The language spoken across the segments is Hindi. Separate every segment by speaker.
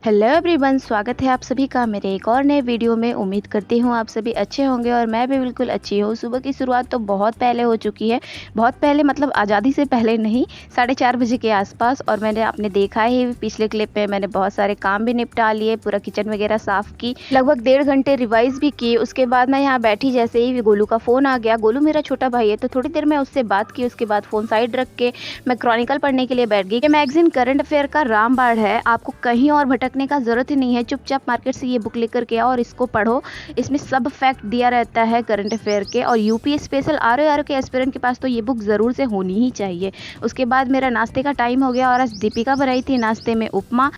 Speaker 1: हेलो एवरीवन, स्वागत है आप सभी का मेरे एक और नए वीडियो में। उम्मीद करती हूँ आप सभी अच्छे होंगे और मैं भी बिल्कुल अच्छी हूँ। सुबह की शुरुआत तो बहुत पहले हो चुकी है, बहुत पहले मतलब आज़ादी से पहले नहीं, 4:30 बजे के आसपास। और मैंने आपने देखा ही पिछले क्लिप में मैंने बहुत सारे काम भी निपटा लिए, पूरा किचन वगैरह साफ़ की, लगभग 1.5 घंटे रिवाइज़ भी की। उसके बाद मैं यहाँ बैठी, जैसे ही गोलू का फ़ोन आ गया। गोलू मेरा छोटा भाई है, तो थोड़ी देर मैं उससे बात की। उसके बाद फ़ोन साइड रख के मैं क्रॉनिकल पढ़ने के लिए बैठ गई। ये मैगज़ीन करंट अफेयर का रामबाण है, आपको कहीं और भटकने का ज़रूरत ही नहीं है। चुपचाप मार्केट से ये बुक लेकर के आओ और इसको पढ़ो। इसमें सब फैक्ट दिया रहता है करंट अफेयर के, और यूपी स्पेशल आरओ के एस्पिरेंट के पास तो ये बुक ज़रूर से होनी ही चाहिए। उसके बाद मेरा नाश्ते का टाइम हो गया और आज दीपिका बनाई थी नाश्ते में उपमा।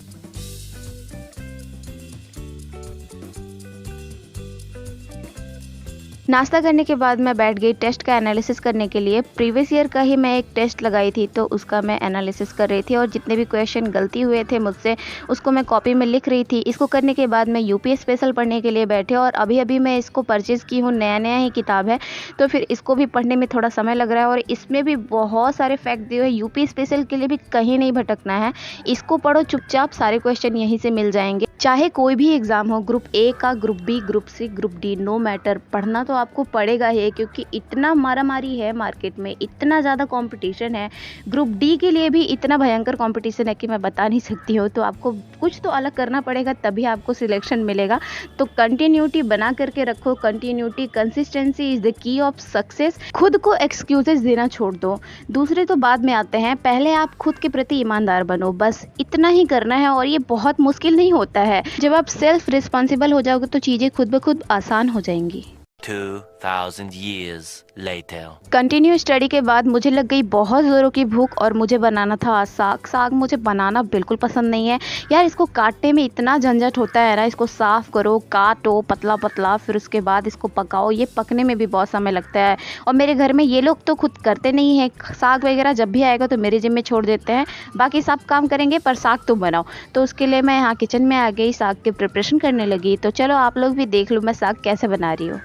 Speaker 1: नाश्ता करने के बाद मैं बैठ गई टेस्ट का एनालिसिस करने के लिए। प्रीवियस ईयर का ही मैं एक टेस्ट लगाई थी, तो उसका मैं एनालिसिस कर रही थी और जितने भी क्वेश्चन गलती हुए थे मुझसे, उसको मैं कॉपी में लिख रही थी। इसको करने के बाद मैं यूपी स्पेशल पढ़ने के लिए बैठे, और अभी अभी मैं इसको परचेज़ की हूँ, नया ही किताब है, तो फिर इसको भी पढ़ने में थोड़ा समय लग रहा है। और इसमें भी बहुत सारे फैक्ट दिए हुए, यूपी स्पेशल के लिए भी कहीं नहीं भटकना है। इसको पढ़ो चुपचाप, सारे क्वेश्चन यहीं से मिल जाएंगे। चाहे कोई भी एग्ज़ाम हो, ग्रुप ए का, group B, group C, group D, no matter, पढ़ना तो आपको पड़ेगा ही, क्योंकि इतना मारामारी है मार्केट में, इतना ज़्यादा कंपटीशन है। ग्रुप डी के लिए भी इतना भयंकर कंपटीशन है कि मैं बता नहीं सकती हूँ। तो आपको कुछ तो अलग करना पड़ेगा, तभी आपको सिलेक्शन मिलेगा। तो कंटिन्यूटी बना करके रखो। Continuity, consistency is the key of success. खुद को एक्सक्यूजेस देना छोड़ दो, दूसरे तो बाद में आते हैं, पहले आप खुद के प्रति ईमानदार बनो। बस इतना ही करना है, और ये बहुत मुश्किल नहीं होता है। जब आप सेल्फ रिस्पॉन्सिबल हो जाओगे तो चीज़ें खुद ब खुद आसान हो जाएंगी।
Speaker 2: 2000 years later.
Speaker 1: कंटिन्यू स्टडी के बाद मुझे लग गई बहुत ज़ोरों की भूख, और मुझे बनाना था आज साग। साग मुझे बनाना बिल्कुल पसंद नहीं है यार, इसको काटने में इतना झंझट होता है ना। इसको साफ़ करो, काटो पतला पतला, फिर उसके बाद इसको पकाओ, ये पकने में भी बहुत समय लगता है। और मेरे घर में ये लोग तो खुद करते नहीं हैं, साग वगैरह जब भी आएगा तो मेरे जिम्मे छोड़ देते हैं, बाकी सब काम करेंगे पर साग तो बनाओ। तो उसके लिए मैं यहाँ किचन में आ गई, साग की प्रिपरेशन करने लगी। तो चलो आप लोग भी देख लो मैं साग कैसे बना रही हूँ।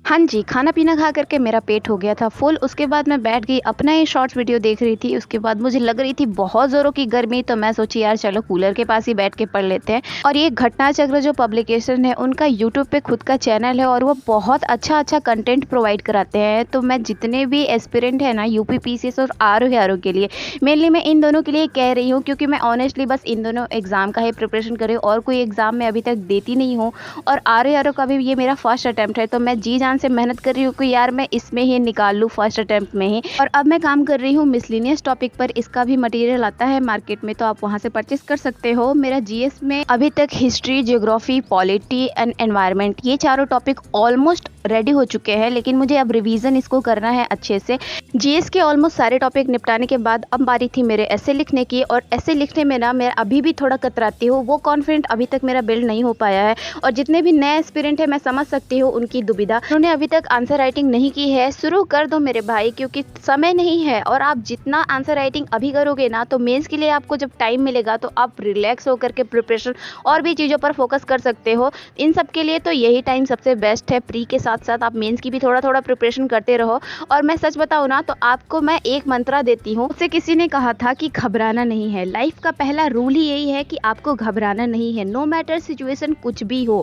Speaker 1: हाँ जी, खाना पीना खा करके मेरा पेट हो गया था फुल। उसके बाद मैं बैठ गई, अपना ही शॉर्ट्स वीडियो देख रही थी। उसके बाद मुझे लग रही थी बहुत ज़ोरों की गर्मी, तो मैं सोची यार चलो कूलर के पास ही बैठ के पढ़ लेते हैं। और ये घटना चक्र जो पब्लिकेशन है, उनका यूट्यूब पे खुद का चैनल है, और वो बहुत अच्छा कंटेंट प्रोवाइड कराते हैं। तो मैं जितने भी एस्पिरेंट है ना यूपी पीसीएस और आरओ के लिए, मेनली मैं इन दोनों के लिए कह रही हूँ, क्योंकि मैं ऑनेस्टली बस इन दोनों एग्ज़ाम का ही प्रिपरेशन कर रही हूँ, और कोई एग्ज़ाम मैं अभी तक देती नहीं हूँ। और आरओ का भी ये मेरा फर्स्ट अटैम्प्ट है, तो मैं जी जान से मेहनत कर रही हूँ कि यार मैं इसमें ही निकाल लूँ फर्स्ट अटैम्प्ट में ही। और अब मैं काम कर रही हूँ मिसलिनियस टॉपिक पर। इसका भी मटेरियल आता है मार्केट में, तो आप वहाँ से परचेस कर सकते हो। मेरा जीएस में अभी तक history, geography, polity and environment, ये चारों टॉपिक ऑलमोस्ट रेडी हो चुके हैं, लेकिन मुझे अब रिवीजन इसको करना है अच्छे से। जीएस के ऑलमोस्ट सारे टॉपिक निपटाने के बाद अब बारी थी मेरे ऐसे लिखने की, और ऐसे लिखने में ना मैं अभी भी थोड़ा कतराती हूँ। वो कॉन्फिडेंट अभी तक मेरा बिल्ड नहीं हो पाया है, और जितने भी नए एस्पिरेंट है मैं समझ सकती हूँ उनकी दुविधा। उन्होंने अभी तक आंसर राइटिंग नहीं की है, शुरू कर दो मेरे भाई, क्योंकि समय नहीं है। और आप जितना आंसर राइटिंग अभी करोगे ना, तो मेंस के लिए आपको जब टाइम मिलेगा तो आप रिलैक्स होकर के प्रिपरेशन और भी चीज़ों पर फोकस कर सकते हो। इन सब के लिए तो यही टाइम सबसे बेस्ट है। प्री के साथ साथ आप मेंस की भी थोड़ा प्रिपरेशन करते रहो। और मैं सच बताऊँ ना, तो आपको मैं एक मंत्रा देती हूँ। उससे किसी ने कहा था कि घबराना नहीं है। लाइफ का पहला रूल ही यही है कि आपको घबराना नहीं है, नो मैटर सिचुएशन कुछ भी हो।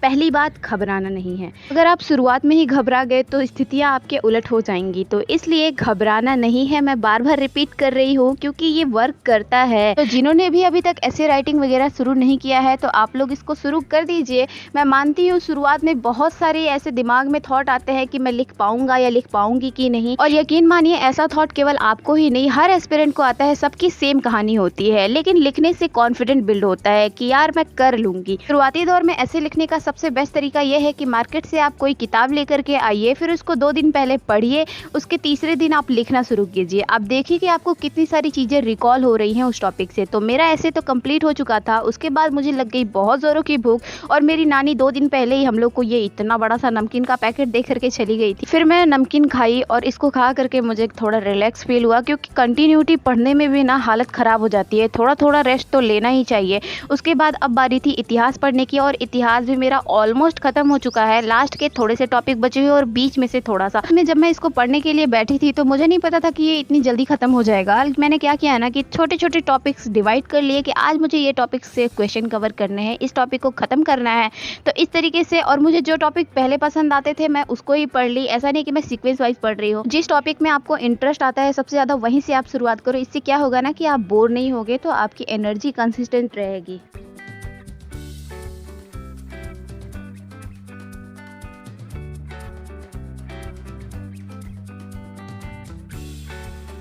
Speaker 1: पहली बात, घबराना नहीं है। अगर आप शुरुआत शुरुआत में ही घबरा गए तो स्थितियां आपके उलट हो जाएंगी। तो इसलिए घबराना नहीं है, मैं बार बार रिपीट कर रही हूँ क्योंकि ये वर्क करता है। तो जिन्होंने भी अभी तक ऐसे राइटिंग वगैरह शुरू नहीं किया है तो आप लोग इसको शुरू कर दीजिए। मैं मानती हूँ शुरुआत में बहुत सारे ऐसे दिमाग में थॉट आते हैं कि मैं लिख पाऊंगा या लिख पाऊंगी कि नहीं, और यकीन मानिए ऐसा थॉट केवल आपको ही नहीं हर एस्पिरेंट को आता है। सबकी सेम कहानी होती है, लेकिन लिखने से कॉन्फिडेंट बिल्ड होता है कि यार मैं कर लूंगी। शुरुआती दौर में ऐसे लिखने का सबसे बेस्ट तरीका यह है कि मार्केट से आप कोई किताब लेकर के आइए, फिर उसको 2 दिन पहले पढ़िए, उसके तीसरे दिन आप लिखना शुरू कीजिए। आप देखिए कि आपको कितनी सारी चीजें रिकॉल हो रही हैं उस टॉपिक से। तो मेरा ऐसे तो कंप्लीट हो चुका था। उसके बाद मुझे लग गई बहुत जोरों की भूख और मेरी नानी 2 दिन पहले ही हम लोग को ये इतना बड़ा सा नमकीन का पैकेट दे करके चली गई थी। फिर मैं नमकीन खाई और इसको खा करके मुझे थोड़ा रिलैक्स फील हुआ, क्योंकि कंटिन्यूटी पढ़ने में भी ना हालत खराब हो जाती है, थोड़ा थोड़ा रेस्ट तो लेना ही चाहिए। उसके बाद अब बारी थी इतिहास पढ़ने की, और इतिहास भी मेरा ऑलमोस्ट खत्म हो चुका है। लास्ट के थोड़े से टॉपिक बचे हुए और बीच में से थोड़ा सा। जब मैं इसको पढ़ने के लिए बैठी थी तो मुझे नहीं पता था कि ये इतनी जल्दी खत्म हो जाएगा। मैंने क्या किया ना कि छोटे छोटे टॉपिक्स डिवाइड कर लिए कि आज मुझे ये टॉपिक से क्वेश्चन कवर करने हैं, इस टॉपिक को खत्म करना है। तो इस तरीके से, और मुझे जो टॉपिक पहले पसंद आते थे मैं उसको ही पढ़ ली। ऐसा नहीं कि मैं सीक्वेंस वाइज पढ़ रही हूँ। जिस टॉपिक में आपको इंटरेस्ट आता है सबसे ज्यादा वहीं से आप शुरुआत करो। इससे क्या होगा ना कि आप बोर नहीं होगे, तो आपकी एनर्जी कंसिस्टेंट रहेगी।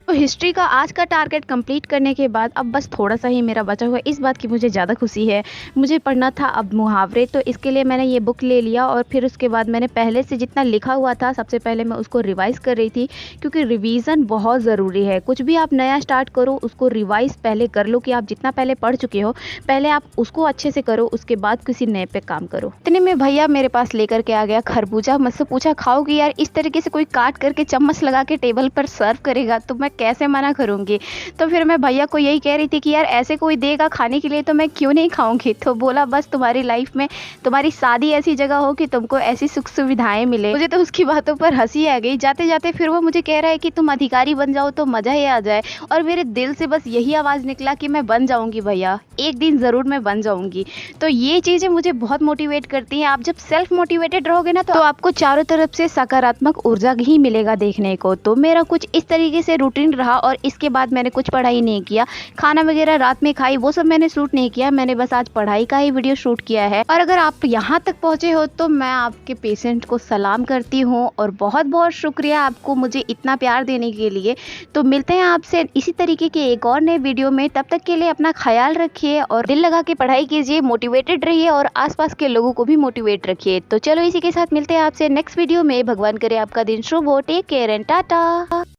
Speaker 1: तो हिस्ट्री का आज का टारगेट कंप्लीट करने के बाद अब बस थोड़ा सा ही मेरा बचा हुआ है। इस बात की मुझे ज़्यादा खुशी है। मुझे पढ़ना था अब मुहावरे, तो इसके लिए मैंने ये बुक ले लिया और फिर उसके बाद मैंने पहले से जितना लिखा हुआ था सबसे पहले मैं उसको रिवाइज़ कर रही थी, क्योंकि रिवीजन बहुत ज़रूरी है। कुछ भी आप नया स्टार्ट करो उसको रिवाइज़ पहले कर लो कि आप जितना पहले पढ़ चुके हो पहले आप उसको अच्छे से करो, उसके बाद किसी नए पे काम करो। इतने में भैया मेरे पास लेकर के आ गया खरबूजा। मुझसे पूछा खाओगी यार? इस तरीके से कोई काट करके चम्मच लगा के टेबल पर सर्व करेगा तो मैं कैसे मना करूंगी। तो फिर मैं भैया को यही कह रही थी कि यार ऐसे कोई देगा खाने के लिए तो मैं क्यों नहीं खाऊंगी। तो बोला बस तुम्हारी लाइफ में तुम्हारी शादी ऐसी जगह हो कि तुमको ऐसी सुख सुविधाएं मिले। मुझे तो उसकी बातों पर हंसी आ गई। जाते जाते फिर वो मुझे कह रहा है कि तुम अधिकारी बन जाओ तो मजा ही आ जाए, और मेरे दिल से बस यही आवाज निकला कि मैं बन जाऊंगी भैया, एक दिन जरूर मैं बन जाऊंगी। तो ये चीजें मुझे बहुत मोटिवेट करती हैं। आप जब सेल्फ मोटिवेटेड रहोगे ना तो आपको चारों तरफ से सकारात्मक ऊर्जा ही मिलेगा देखने को। तो मेरा कुछ इस तरीके से रूटीन रहा, और इसके बाद मैंने कुछ पढ़ाई नहीं किया। खाना वगैरह रात में खाई, वो सब मैंने शूट नहीं किया। मैंने बस आज पढ़ाई का ही वीडियो शूट किया है। और अगर आप यहाँ तक पहुंचे हो तो मैं आपके पेशेंट को सलाम करती हूँ और बहुत बहुत शुक्रिया आपको मुझे इतना प्यार देने के लिए। तो मिलते हैं आपसे इसी तरीके के एक और नए वीडियो में। तब तक के लिए अपना ख्याल रखिए और दिल लगा के पढ़ाई कीजिए, मोटिवेटेड रहिए और आसपास के लोगों को भी मोटिवेट रखिए। तो चलो इसी के साथ मिलते हैं आपसे नेक्स्ट वीडियो में। भगवान करे आपका दिन शुभ हो। Take care and Tata.